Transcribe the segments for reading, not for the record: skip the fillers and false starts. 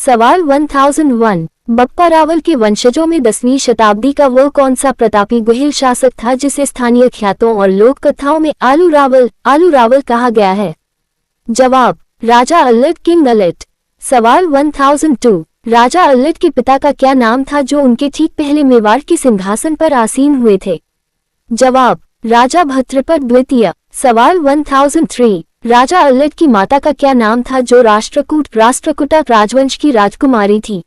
सवाल 1001। बप्पा रावल के वंशजों में 10वीं शताब्दी का वो कौन सा प्रतापी गुहिल शासक था जिसे स्थानीय ख्यातों और लोक कथाओं में आलू रावल कहा गया है? जवाब, राजा अल्लड, किंग अल्लड। सवाल 1002। राजा अल्लड के पिता का क्या नाम था जो उनके ठीक पहले मेवाड़ के सिंहासन पर आसीन हुए थे? जवाब, राजा भद्रपद द्वितीय। सवाल 1003। राजा अल्लड की माता का क्या नाम था जो राष्ट्रकूटा राजवंश की राजकुमारी थी?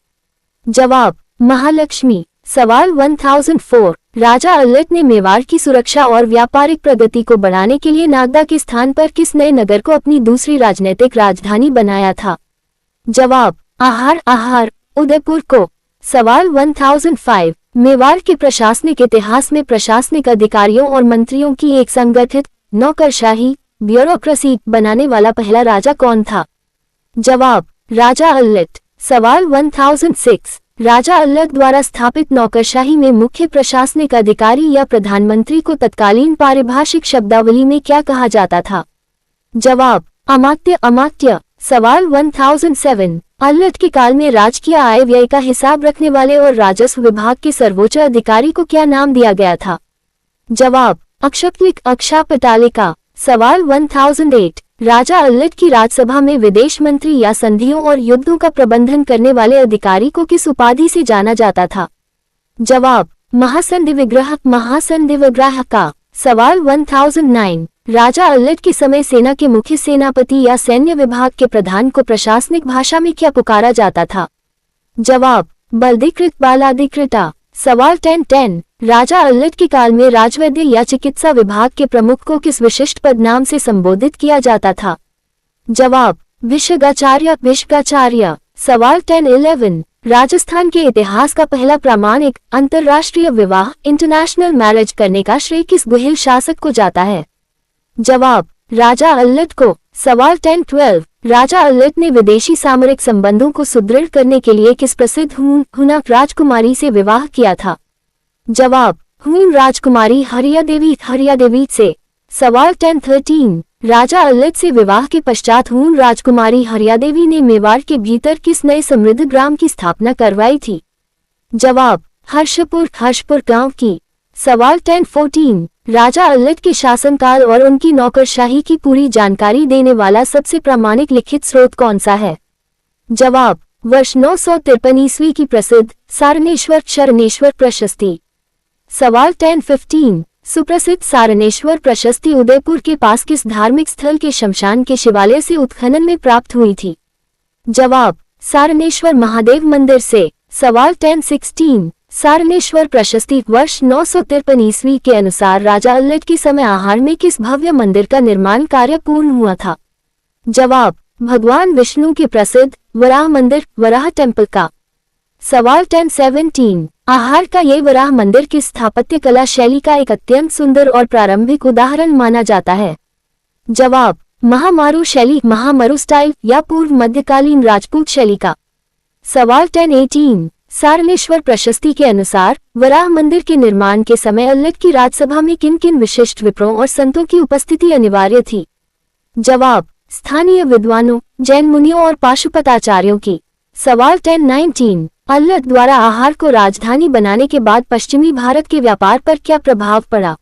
जवाब, महालक्ष्मी। सवाल 1004। राजा अल्लड ने मेवाड़ की सुरक्षा और व्यापारिक प्रगति को बढ़ाने के लिए नागदा के स्थान पर किस नए नगर को अपनी दूसरी राजनीतिक राजधानी बनाया था? जवाब, आहार उदयपुर को। सवाल 1005। मेवाड़ के प्रशासनिक इतिहास में प्रशासनिक अधिकारियों और मंत्रियों की एक संगठित नौकरशाही ब्यूरोक्रेसी बनाने वाला पहला राजा कौन था? जवाब, राजा अल्लड। सवाल 1006। राजा अल्लड द्वारा स्थापित नौकरशाही में मुख्य प्रशासनिक अधिकारी या प्रधानमंत्री को तत्कालीन पारिभाषिक शब्दावली में क्या कहा जाता था? जवाब, अमात्य। सवाल 1007। अल्लड के काल में राजकीय आय व्यय का हिसाब रखने वाले और राजस्व विभाग के सर्वोच्च अधिकारी को क्या नाम दिया गया था? जवाब, अक्षापटालिका। सवाल 1008। राजा अल्लड की राजसभा में विदेश मंत्री या संधियों और युद्धों का प्रबंधन करने वाले अधिकारी को किस उपाधि से जाना जाता था? जवाब, महासंधि विग्रह का। सवाल 1009। राजा अल्लड के समय सेना के मुख्य सेनापति या सैन्य विभाग के प्रधान को प्रशासनिक भाषा में क्या पुकारा जाता था? जवाब, बलाधिकृत बालाधिकृता। सवाल 1010। राजा अल्लड के काल में राजवैद्य या चिकित्सा विभाग के प्रमुख को किस विशिष्ट पदनाम से संबोधित किया जाता था? जवाब, विशगाचार्य। सवाल 1011। राजस्थान के इतिहास का पहला प्रामाणिक अंतर्राष्ट्रीय विवाह इंटरनेशनल मैरिज करने का श्रेय किस गुहिल शासक को जाता है? जवाब, राजा अल्लड को। सवाल 1012। राजा अल्लड ने विदेशी सामरिक संबंधों को सुदृढ़ करने के लिए किस प्रसिद्ध हुन राजकुमारी से विवाह किया था? जवाब, हुन राजकुमारी हरियादेवी से। सवाल 1013। राजा अल्लड से विवाह के पश्चात हुन राजकुमारी हरियादेवी ने मेवाड़ के भीतर किस नए समृद्ध ग्राम की स्थापना करवाई थी? जवाब, हर्षपुर गांव की। सवाल 1014। राजा अल्लड के शासनकाल और उनकी नौकरशाही की पूरी जानकारी देने वाला सबसे प्रामाणिक लिखित स्रोत कौन सा है? जवाब, वर्ष 953 ईस्वी की प्रसिद्ध शरणेश्वर प्रशस्ति। सवाल 1015। सुप्रसिद्ध सारणेश्वर प्रशस्ति उदयपुर के पास किस धार्मिक स्थल के शमशान के शिवालय से उत्खनन में प्राप्त हुई थी? जवाब, सारणेश्वर महादेव मंदिर से। सवाल 1016। सारणेश्वर प्रशस्ति वर्ष 953 ईस्वी के अनुसार राजा अल्लड के समय आहार में किस भव्य मंदिर का निर्माण कार्य पूर्ण हुआ था? जवाब, भगवान विष्णु के प्रसिद्ध वराह मंदिर वराह टेम्पल का। सवाल 1017। आहार का ये वराह मंदिर किस स्थापत्य कला शैली का एक अत्यंत सुंदर और प्रारंभिक उदाहरण माना जाता है? जवाब, महामारू शैली महामरु स्टाइल या पूर्व मध्यकालीन राजपूत शैली का। सवाल 1018। सारणेश्वर प्रशस्ति के अनुसार वराह मंदिर के निर्माण के समय अल्लड की राजसभा में किन किन विशिष्ट विप्रों और संतों की उपस्थिति अनिवार्य थी? जवाब, स्थानीय विद्वानों, जैन मुनियों और पाशुपताचार्यों की। सवाल 1019। अल्लड द्वारा आहार को राजधानी बनाने के बाद पश्चिमी भारत के व्यापार पर क्या प्रभाव पड़ा?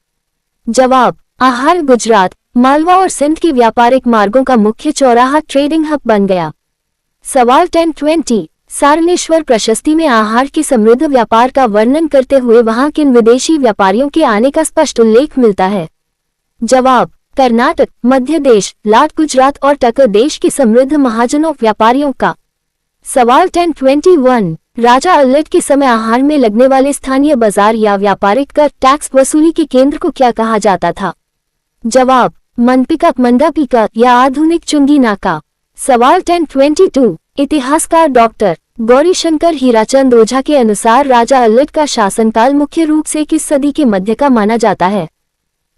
जवाब, आहार गुजरात, मालवा और सिंध के व्यापारिक मार्गों का मुख्य चौराहा ट्रेडिंग हब बन गया। सवाल 1020। सारणेश्वर प्रशस्ति में आहार के समृद्ध व्यापार का वर्णन करते हुए वहां किन विदेशी व्यापारियों के आने का स्पष्ट उल्लेख मिलता है? जवाब, कर्नाटक, मध्य देश, लाट गुजरात और टक्कर देश के समृद्ध महाजनों व्यापारियों का। सवाल 1021। राजा अल्लड के समय आहार में लगने वाले स्थानीय बाजार या व्यापारिक कर टैक्स वसूली के केंद्र को क्या कहा जाता था? जवाब, मंडापिका या आधुनिक चुंगी नाका। सवाल 1022। इतिहासकार डॉक्टर गौरीशंकर हीराचंद ओझा के अनुसार राजा अल्लड का शासनकाल मुख्य रूप से किस सदी के मध्य का माना जाता है?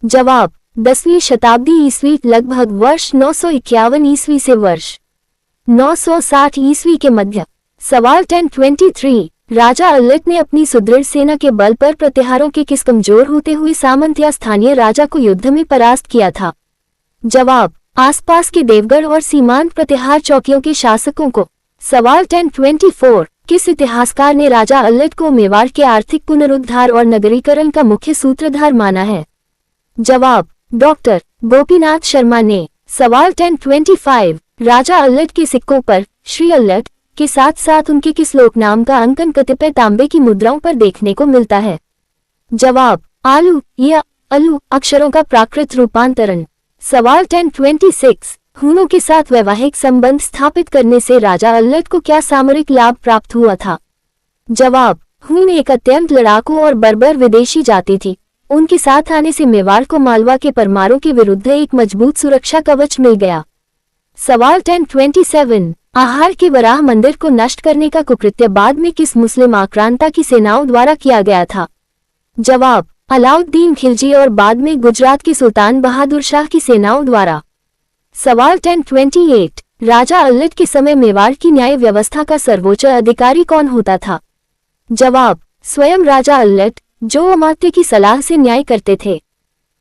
जवाब, 10वीं शताब्दी ईस्वी, लगभग वर्ष 951 ईस्वी से वर्ष 960 ईस्वी के मध्य। सवाल 1023। राजा अल्लड ने अपनी सुदृढ़ सेना के बल पर प्रतिहारों के किस कमजोर होते हुए सामंत या स्थानीय राजा को युद्ध में परास्त किया था? जवाब, आसपास के देवगढ़ और सीमांत प्रतिहार चौकियों के शासकों को। सवाल 1024, किस इतिहासकार ने राजा अल्लट को मेवाड़ के आर्थिक पुनरुद्धार और नगरीकरण का मुख्य सूत्रधार माना है? जवाब, डॉक्टर गोपीनाथ शर्मा ने। सवाल 1025, राजा अल्लट के सिक्कों पर श्री अल्लट के साथ साथ उनके किस लोक नाम का अंकन कतिपय तांबे की मुद्राओं पर देखने को मिलता है? जवाब, आलू या अलू अक्षरों का प्राकृत रूपांतरण। सवाल 1026, हूणों के साथ वैवाहिक संबंध स्थापित करने से राजा अल्लट को क्या सामरिक लाभ प्राप्त हुआ था? जवाब, हूण एक अत्यंत लड़ाकू और बर्बर विदेशी जाति थी। उनके साथ आने से मेवाड़ को मालवा के परमारों के विरुद्ध एक मजबूत सुरक्षा कवच मिल गया। सवाल 1027, आहार के वराह मंदिर को नष्ट करने का कुकृत्य बाद में किस मुस्लिम आक्रांता की सेनाओं द्वारा किया गया था? जवाब, अलाउद्दीन खिलजी और बाद में गुजरात के सुल्तान बहादुर शाह की सेनाओं द्वारा। सवाल 1028, राजा अल्लट के समय मेवाड़ की न्याय व्यवस्था का सर्वोच्च अधिकारी कौन होता था? जवाब, स्वयं राजा अल्लट, जो अमात्य की सलाह से न्याय करते थे।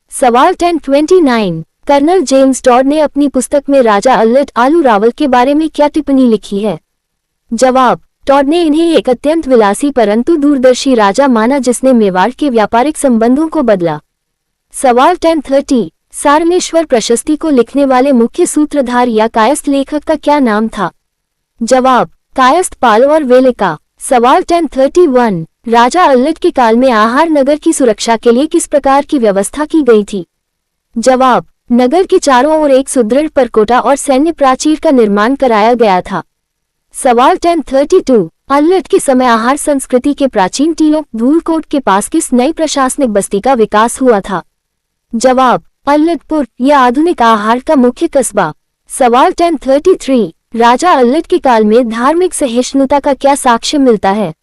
सवाल 1029, कर्नल जेम्स टॉड ने अपनी पुस्तक में राजा अल्लट आलू रावल के बारे में क्या टिप्पणी लिखी है? जवाब, टॉड ने इन्हें एक अत्यंत विलासी परंतु दूरदर्शी राजा माना जिसने मेवाड़ के व्यापारिक संबंधों को बदला। सवाल 1030, सारमेश्वर प्रशस्ति को लिखने वाले मुख्य सूत्रधार या कायस्थ लेखक का क्या नाम था? जवाब, कायस्थ पाल और वेलिका। सवाल 1031, राजा अल्लट के काल में आहार नगर की सुरक्षा के लिए किस प्रकार की व्यवस्था की गई थी? जवाब, नगर के चारों ओर एक सुदृढ़ परकोटा और सैन्य प्राचीर का निर्माण कराया गया था। सवाल 1032, अल्लट के समय आहार संस्कृति के प्राचीन टीलों धूलकोट के पास किस नई प्रशासनिक बस्ती का विकास हुआ था? जवाब, अल्लटपुर या आधुनिक आहार का मुख्य कस्बा। सवाल 1033, राजा अल्लट के काल में धार्मिक सहिष्णुता का क्या साक्ष्य मिलता है?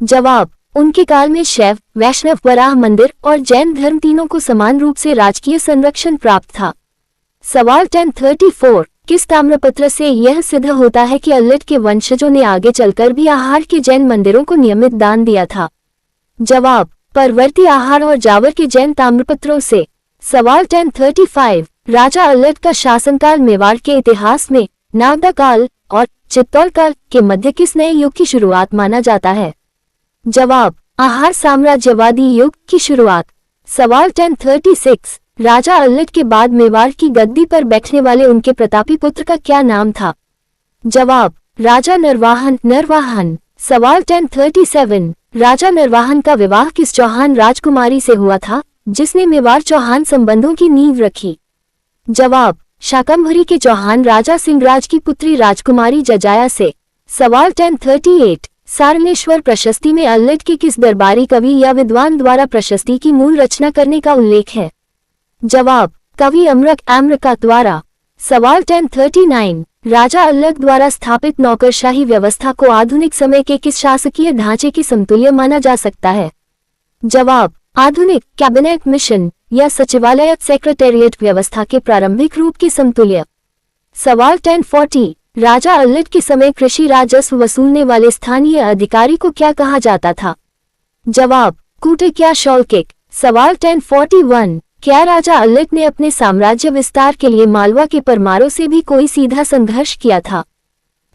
जवाब, उनके काल में शैव, वैष्णव, वराह मंदिर और जैन धर्म तीनों को समान रूप से राजकीय संरक्षण प्राप्त था। सवाल 1034, किस ताम्रपत्र से यह सिद्ध होता है कि अल्लट के वंशजों ने आगे चलकर भी आहार के जैन मंदिरों को नियमित दान दिया था? जवाब, परवर्ती आहार और जावर के जैन ताम्रपत्रों से। सवाल 1035, राजा अल्लट का शासनकाल मेवाड़ के इतिहास में नागदा काल और चित्तौड़ काल के मध्य किस नए युग की शुरुआत माना जाता है? जवाब, आहार साम्राज्यवादी युग की शुरुआत। सवाल 1036, राजा अल्लट के बाद मेवाड़ की गद्दी पर बैठने वाले उनके प्रतापी पुत्र का क्या नाम था? जवाब, राजा नरवाहन। सवाल 1037, राजा नरवाहन का विवाह किस चौहान राजकुमारी से हुआ था जिसने मेवाड़ चौहान संबंधों की नींव रखी? जवाब, शाकंभरी के चौहान राजा सिंहराज की पुत्री राजकुमारी जजाया से। सवाल 1038, सारमेश्वर प्रशस्ति में अल्लट के किस दरबारी कवि या विद्वान द्वारा प्रशस्ति की मूल रचना करने का उल्लेख है? जवाब, कवि अम्रका द्वारा। सवाल 1039, राजा अल्लट द्वारा स्थापित नौकरशाही व्यवस्था को आधुनिक समय के किस शासकीय ढांचे के समतुल्य माना जा सकता है? जवाब, आधुनिक कैबिनेट मिशन या सचिवालय सेक्रेटेरिएट व्यवस्था के प्रारंभिक रूप के समतुल्य। सवाल 1040, राजा अल्लट के समय कृषि राजस्व वसूलने वाले स्थानीय अधिकारी को क्या कहा जाता था? जवाब, कूटक या शौल्किक। सवाल 1041, क्या राजा अल्लट ने अपने साम्राज्य विस्तार के लिए मालवा के परमारों से भी कोई सीधा संघर्ष किया था?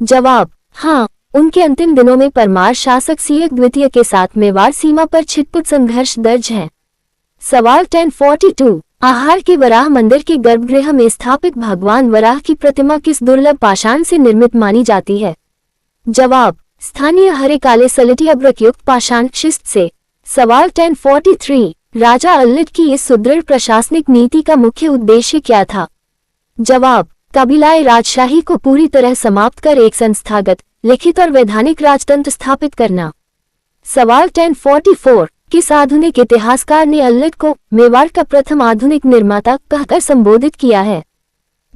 जवाब, हाँ, उनके अंतिम दिनों में परमार शासक सियक द्वितीय के साथ मेवाड़ सीमा पर छिटपुट संघर्ष दर्ज है। सवाल 1042, आहार के वराह मंदिर के गर्भगृह में स्थापित भगवान वराह की प्रतिमा किस दुर्लभ पाषाण से निर्मित मानी जाती है? जवाब, स्थानीय हरे काले सलिटी अभ्रकयुक्त पाषाण शिस्त से। सवाल 1043, राजा अल्लट की इस सुदृढ़ प्रशासनिक नीति का मुख्य उद्देश्य क्या था? जवाब, कबीलाई राजशाही को पूरी तरह समाप्त कर एक संस्थागत, लिखित और वैधानिक राजतंत्र स्थापित करना। सवाल 1044, किस आधुनिक इतिहासकार ने अल्लट को मेवाड़ का प्रथम आधुनिक निर्माता कहकर संबोधित किया है?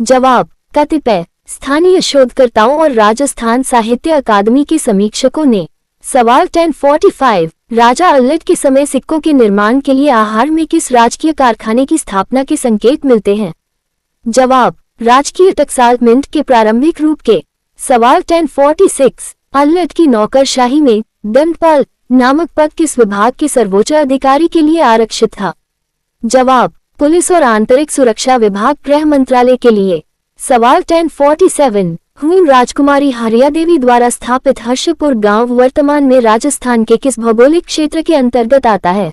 जवाब, कतिपय स्थानीय शोधकर्ताओं और राजस्थान साहित्य अकादमी के समीक्षकों ने। सवाल 1045, राजा अल्लट के समय सिक्कों के निर्माण के लिए आहार में किस राजकीय कारखाने की स्थापना के संकेत मिलते हैं? जवाब, राजकीय टकसाल मिंट के प्रारंभिक रूप के। सवाल 1046, अल्लट की नौकरशाही में दंडपाल नामक पद किस विभाग के सर्वोच्च अधिकारी के लिए आरक्षित था? जवाब, पुलिस और आंतरिक सुरक्षा विभाग गृह मंत्रालय के लिए। सवाल 1047, हून राजकुमारी हरिया देवी द्वारा स्थापित हर्षपुर गांव वर्तमान में राजस्थान के किस भौगोलिक क्षेत्र के अंतर्गत आता है?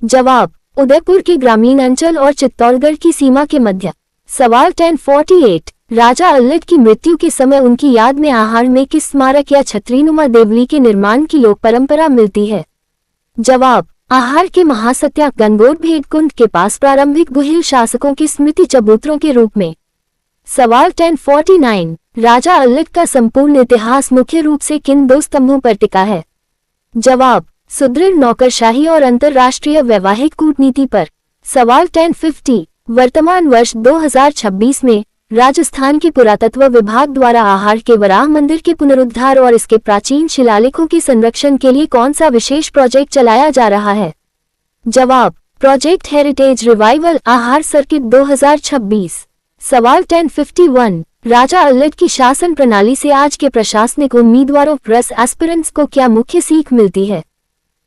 जवाब: उदयपुर के ग्रामीण अंचल और चित्तौड़गढ़ की सीमा के मध्य। सवाल 1048 राजा अल्लट की मृत्यु के समय उनकी याद में आहार में किस स्मारक या छतरीनुमा देवली के निर्माण की लोक परंपरा मिलती है? जवाब: आहार के महासत्या गंगोट भेद कुंड के पास प्रारंभिक गुहिल शासकों की स्मृति चबूतरों के रूप में। सवाल 1049 राजा अल्लट का संपूर्ण इतिहास मुख्य रूप से किन दो स्तंभों पर टिका है? जवाब: सुदृढ़ नौकरशाही और अंतर्राष्ट्रीय वैवाहिक कूटनीति पर। सवाल 1050 वर्तमान वर्ष 2026 में राजस्थान के पुरातत्व विभाग द्वारा आहार के वराह मंदिर के पुनरुद्धार और इसके प्राचीन शिलालेखों के संरक्षण के लिए कौन सा विशेष प्रोजेक्ट चलाया जा रहा है? जवाब: प्रोजेक्ट हेरिटेज रिवाइवल आहार सर्किट 2026। सवाल 1051 राजा अल्लट की शासन प्रणाली से आज के प्रशासनिक उम्मीदवारों प्रेस एस्पिरेंट्स को क्या मुख्य सीख मिलती है?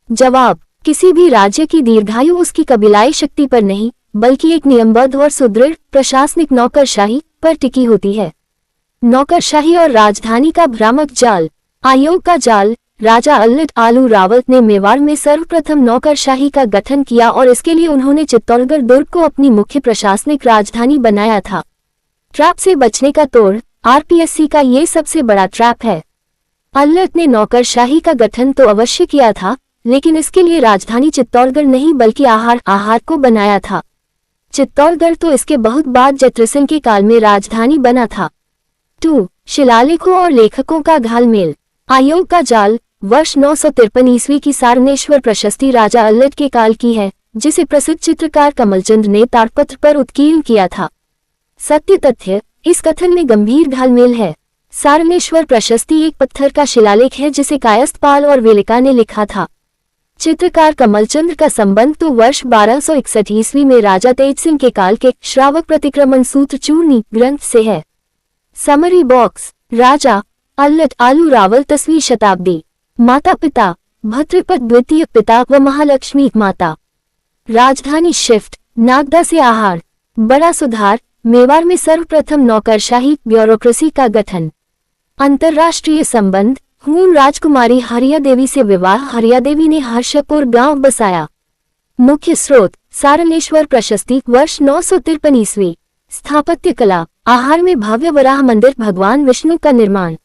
जवाब: किसी भी राज्य की दीर्घायु उसकी कबीलाई शक्ति पर नहीं बल्कि एक नियमबद्ध और सुदृढ़ प्रशासनिक नौकरशाही पर टिकी होती है। नौकरशाही और राजधानी का भ्रामक जाल। आयोग का जाल। राजा अल्लट आलू रावत ने मेवाड़ में सर्वप्रथम नौकरशाही का गठन किया और इसके लिए उन्होंने चित्तौड़गढ़ दुर्ग को अपनी मुख्य प्रशासनिक राजधानी बनाया था। ट्रैप से बचने का तोड़। आरपीएससी का ये सबसे बड़ा ट्रैप है। अल्लट ने नौकरशाही का गठन तो अवश्य किया था, लेकिन इसके लिए राजधानी चित्तौड़गढ़ नहीं बल्कि आहार को बनाया था। चित्तौड़गढ़ तो इसके बहुत बाद जत्रसिंह के काल में राजधानी बना था। 2. शिलालेखों और लेखकों का घालमेल। आयोग का जाल। वर्ष 953 ईस्वी की सारनेश्वर प्रशस्ति राजा अल्लट के काल की है, जिसे प्रसिद्ध चित्रकार कमलचंद ने ताड़पत्र पर उत्कीर्ण किया था। सत्य तथ्य: इस कथन में गंभीर घालमेल है। सारनेश्वर प्रशस्ति एक पत्थर का शिलालेख है जिसे कायस्थपाल और वेलिका ने लिखा था। चित्रकार कमलचंद का संबंध तो वर्ष 1261 ईस्वी में राजा तेज सिंह के काल के श्रावक प्रतिक्रमण सूत्र चूर्णी ग्रंथ से है। Summary box. राजा अल्लट आलू रावल 10वीं शताब्दी। माता पिता: भद्रपद द्वितीय पिता व महालक्ष्मी माता। राजधानी शिफ्ट। नागदा से आहार। बड़ा सुधार। मेवाड़ में सर्वप्रथम नौकरशाही ब्यूरोक्रेसी का गठन। अंतर्राष्ट्रीय संबंध। हून राजकुमारी हरिया देवी से विवाह। हरिया देवी ने हर्षपुर गांव बसाया। मुख्य स्रोत: सारनेश्वर प्रशस्ति वर्ष 953 ईस्वी। स्थापत्य कला। आहार में भव्य वराह मंदिर भगवान विष्णु का निर्माण।